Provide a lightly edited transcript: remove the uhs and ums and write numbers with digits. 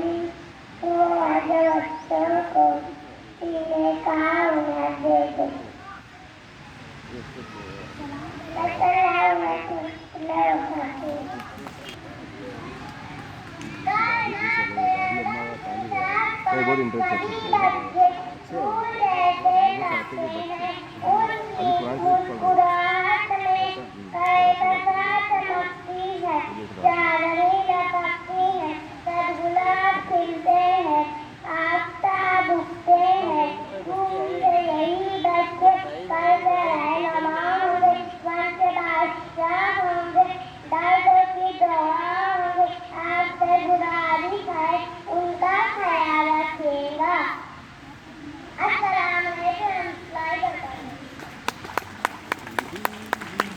तो आज बच्चों को पीने का हुनर दे दो। बहुत इंटरेस्ट सभी बच्चे स्कूल जैसे लगते हैं, उनकी मुस्कुराहट में कई चमकती है, चांदनी लपकती है, सद गुलाब